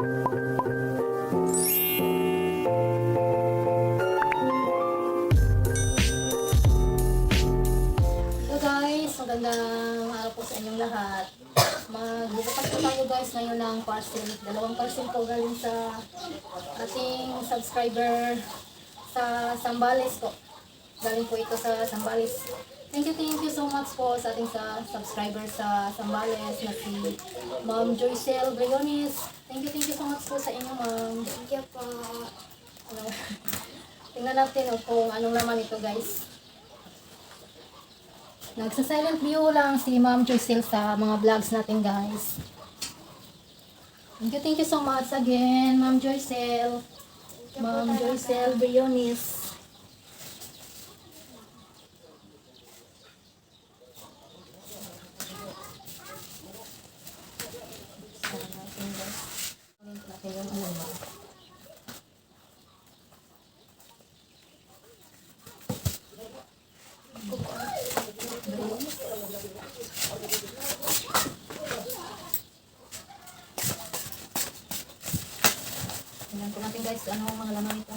Hello guys, magandang araw po sa inyong lahat. Magbubukas po tayo guys ngayon ng parcel. Dalawang parcel po galing sa ating subscriber sa Zambales po. Galing po ito sa Zambales. Thank you so much po sa ating subscriber sa Zambales na si Ma'am Joycel Briones. Thank you so much po sa inyo, ma'am. Thank you po. Tingnan natin kung anong laman ito guys. Nagsa-silent view lang si Ma'am Joycel sa mga vlogs natin guys. Thank you so much again, Ma'am Joycel. Ma'am Joycel Briones. Tingnan po natin guys, ano ang mga laman ito.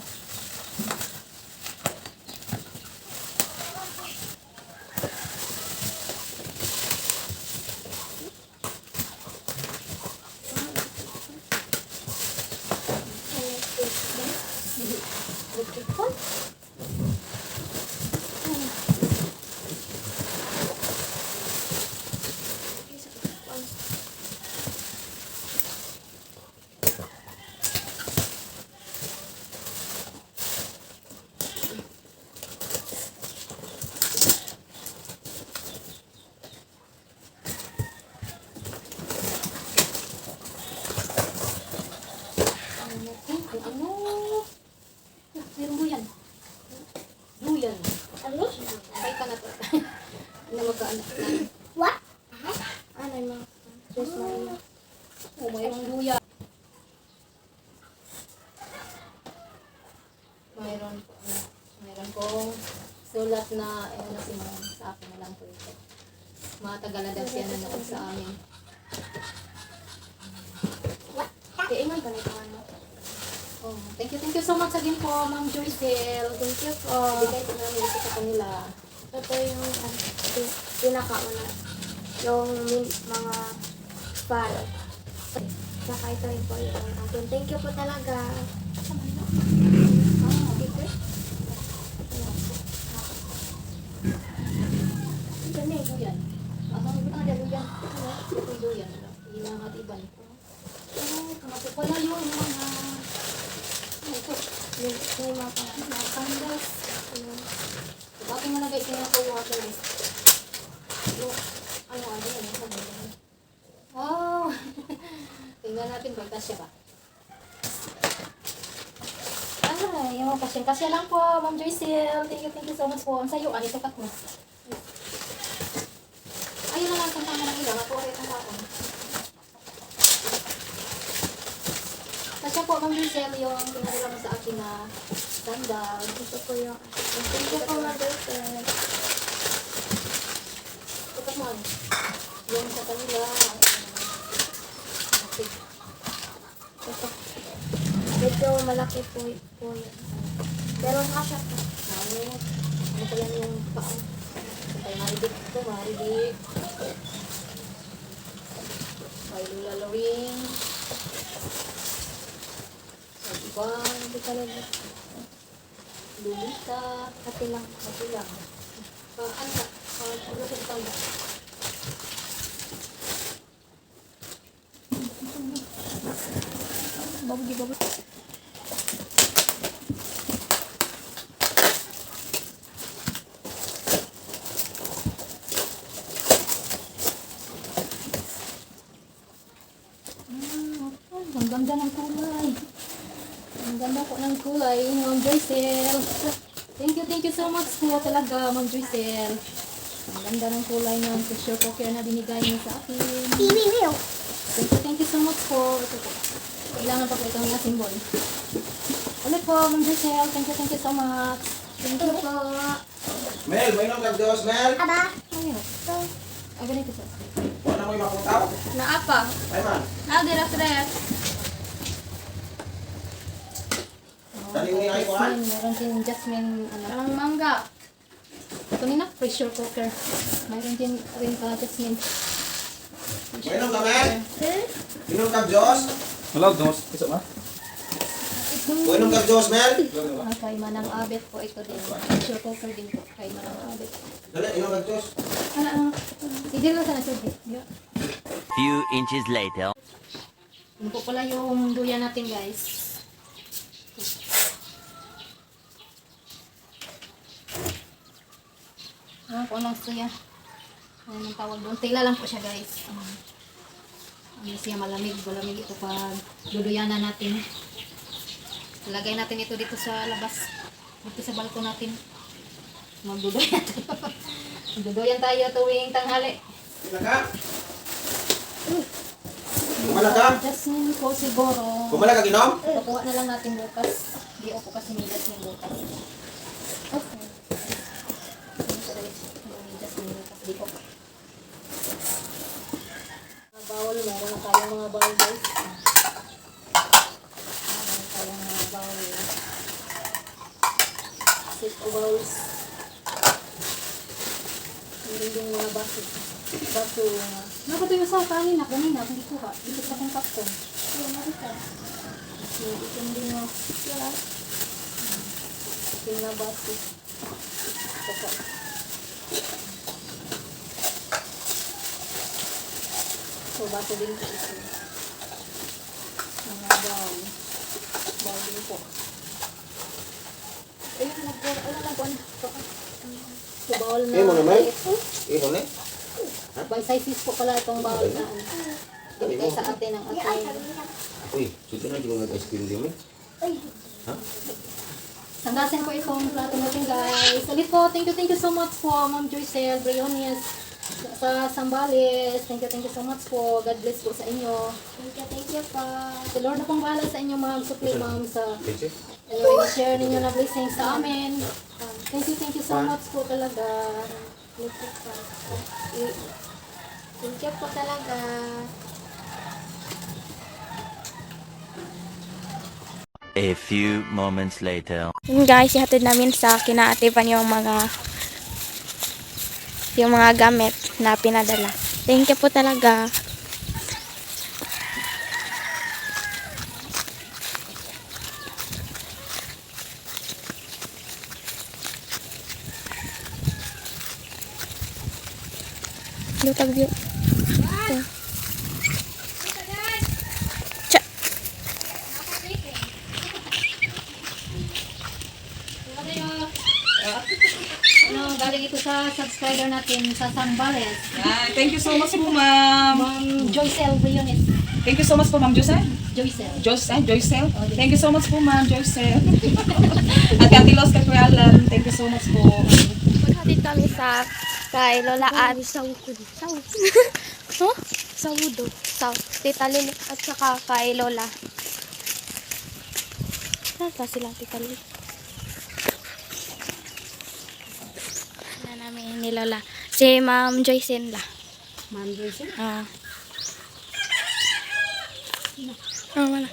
Ano? Meron duyan. Duyan. Ano? Ay ka na to. Hindi na magkaanak na. What? Ano yung Diyos Maria? Oh, mayroong duyan. Mayroon pong sulat na, ewan na si ma'am, sa akin na lang po ito. Matagal na daw siya nanood sa amin. Kaingan ka na ito ano. Oh, thank you so much again po, Ma'am Joycel. Thank you po. Bigay po namin ito sa kanila. Ito yung pinakauna. Yung mga file. Saka ito rin po yung akin. Thank you po talaga. Ah, dito. Ito na ito yan. Ang ito na yan. Ito ito yan. Hindi na nga iban. Oh, kamapit pala yung mga... Ito. May mga Canvas. Bakit mo nagay sinakuha ko guys? Ano yan? Wow! Tingnan natin kung kasya ba. Ay, yung kasya lang po, Ma'am Joycel. Thank you so much po. Ang sayo, ito kat mo. Ayun na lang kung tama ng ilang. Ako ulit ang kapon. Kasya po, Ma'am Joycel, yung pinadala mo sa akin na sandal. Ito po yung thank you po, Mother Friend. Ito mo. Yung sa kanila. Okay. Ito. Medyo malaki po yun. Pero kasya po. Ano pa yan yung paa? Kaya maridig ito, maridig. Kay Lula Loring. Kay Ivan. Hindi talaga. Lulita. Pati lang. Pati lang. Ano na? Ano sa itang ba? Babu. Ang ganda ng kulay. Ang ganda po ng kulay, Ma'am Joycel. Thank you so much po talaga, Ma'am Joycel. Ang ganda ng kulay ng tissue po kaya na binigay niyo sa akin. Thank you so much po. Ito po. Kailangan pa po itong mga symbol. Ulit po, Ma'am Joycel. Thank you so much. Thank you po. Mel, may nang kagdos, Mel? Aba. Ayun. Ganito sa. Wala mo yung makutaw? Naapa. Ay man. Diretso. Hindi ay kuhan. Jasmine, meron din Jasmine, ang mangga. Ito nina, pressure cooker. Meron din rin Jasmine. Mainom ka, Mel? Inom ka, Diyos? Wala, dos. Isa ba? Inom ka, Diyos, Mel? Kay Manang Abet po ito din. Pressure cooker din po kay Manang Abet. Dali, inom ka, Diyos. Hindi lang sana sir. Few inches later. Yun po pala yung duyan natin guys. Ano po lang siya. Ano ang tawag doon? Tila lang po siya guys. Ano siya malamig. Malamig ito pag duduyanan natin. Ilagay natin ito dito sa labas. Dito sa balkon natin. Magduduyan tayo. Magduduyan tayo tuwing tanghali. Sila ka? Kumala ka? Jasmine po siguro. Kumala ka, ginom? Kukuha na lang natin bukas. Di ako kasi nilas yung bukas. Okay. Di ko. Mga bawal, meron na tayong mga bawal guys. Meron tayong mga bawal. Set of bowls. Meron din mga baso. Baso. Napatuyo sa kanina. Kanina, hindi ko ha. Dito sa akong kapton. Ayan, nakita. Itim din mo. Wala. Itim na baso. Ito po. So, baso din po ito. Mga bowl. Bowl din po. Ayun, nag-bowl. Alam na po. So, bowl na. Mo naman? Ito. Inom na? By sizes po pala itong bowl na. Ibigay sa atin ang ating. Uy, suto na yung ice cream din, ha? Sandasin po itong plato natin guys. Ulit po, thank you so much po Ma'am Joycel Briones sa Sambales. Thank you so much po. God bless po sa inyo. Thank you po. Si Lord na pong bahala sa inyo mag-supply ma'am sa Pwede? share ninyo na blessings sa amin. Thank you so much po talaga. Thank you po talaga. A few moments later. Yun guys, ihatid namin sa kinaatipan yung mga gamit na pinadala. Thank you po talaga. Lutag view. Cha. Ano, galing ito sa subscriber natin sa Sambales. Thank you so much po, ma'am. Ma'am Joycel Briones. Thank you so much po, ma'am Jose. Joycel. Joycel. Thank you so much po, ma'am Joycel. At Ate Los Caprialan, thank you so much po. Maghatid kami sa kay Lola Ari sa Ukod. Huh? Sa Udo. Sa Tita Lili at saka kay Lola. Nasa sila Tita Lili. Na namin ni Lola. Si Ma'am Joycen la. Ma'am Joycel. Wala.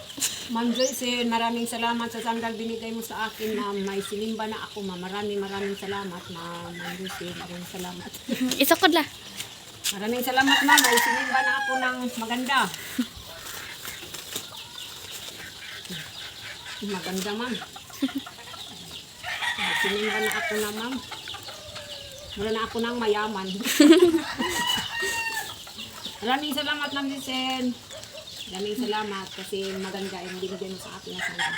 Ma'am Joyce, maraming salamat sa sanggal binigay mo sa akin, ma'am. May sinimba na ako, ma'am. Maraming salamat, ma'am. Ma'am Joyce, maraming salamat. Isakod la. Maraming salamat, ma'am. May sinimba na ako ng maganda. Maganda, ma'am. May sinimba na ako na, ma'am. Wala na ako ng mayaman. Maraming salamat, ma'am Joyce. Maraming salamat kasi maganda yung binigay mo sa akin na sanggal.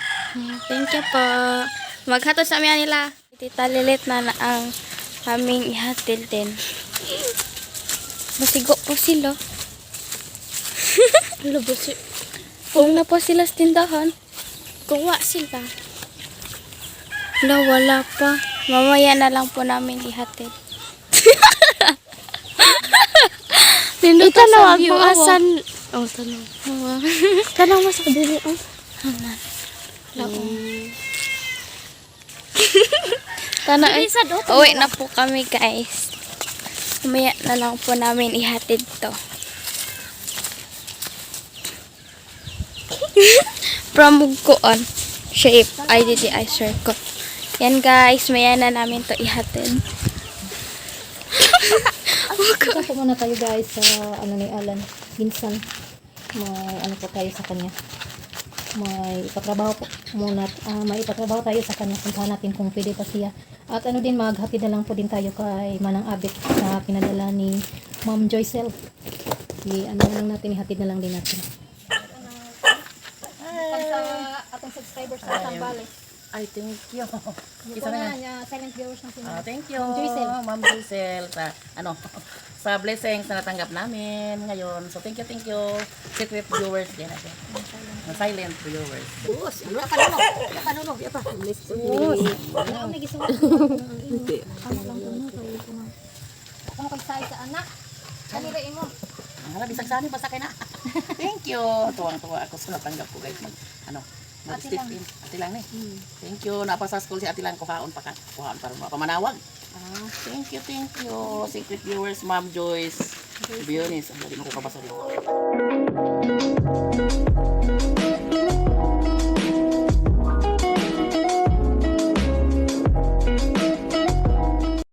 Thank you po. Maghatod sa amin nila. Tita Lilit na ang aming ihatid din. Masigo po sila. Kung na po sila sa tindahan, kuha sila. Wala pa. Mamaya na lang po namin ihatid. Ito na wag po asan. Oh, tanong. Tanong mo sa dili. Hanan. Tanong. Uwi na po kami guys. Mamaya na lang po namin ihatid to. From Bugkoon. shape IDDI circle. Yan guys, maya na namin to ihatid. Ito po muna tayo guys sa ano ni Alan. Minsan, may ano po tayo sa kanya. May ipatrabaho po muna. May ipatrabaho tayo sa kanya. Puntahan natin kung pwede pa siya. At ano din, maghatid na lang po din tayo kay Manang Abit na pinadala ni Ma'am Joycel. Ano na lang natin, ihatid na lang din natin. Sa atong subscribers sa Sambales. Ay, thank you. Yung Isa po na na, silent viewers ng sila. Thank you, Ma'am Joycel. Ma'am Joycel, sa, sa blessings na natanggap namin ngayon. So, thank you. Secret viewers din natin. Silent viewers. Wala akong nagisulat. Ano lang po na, kaya ito na. Kung kay sa anak, kanirain mo. Ang bisag sani pa sa kina. Thank you. Tuwang-tuwa ako sa natanggap ko guys. Mag-step in. Ate lang ni. Thank you. Napa sa school si Ate lang kuhaon pa para mapamanawag. Thank you. Secret viewers, Ma'am Joyce. Bionis, ang dali mo ko kabasa dito.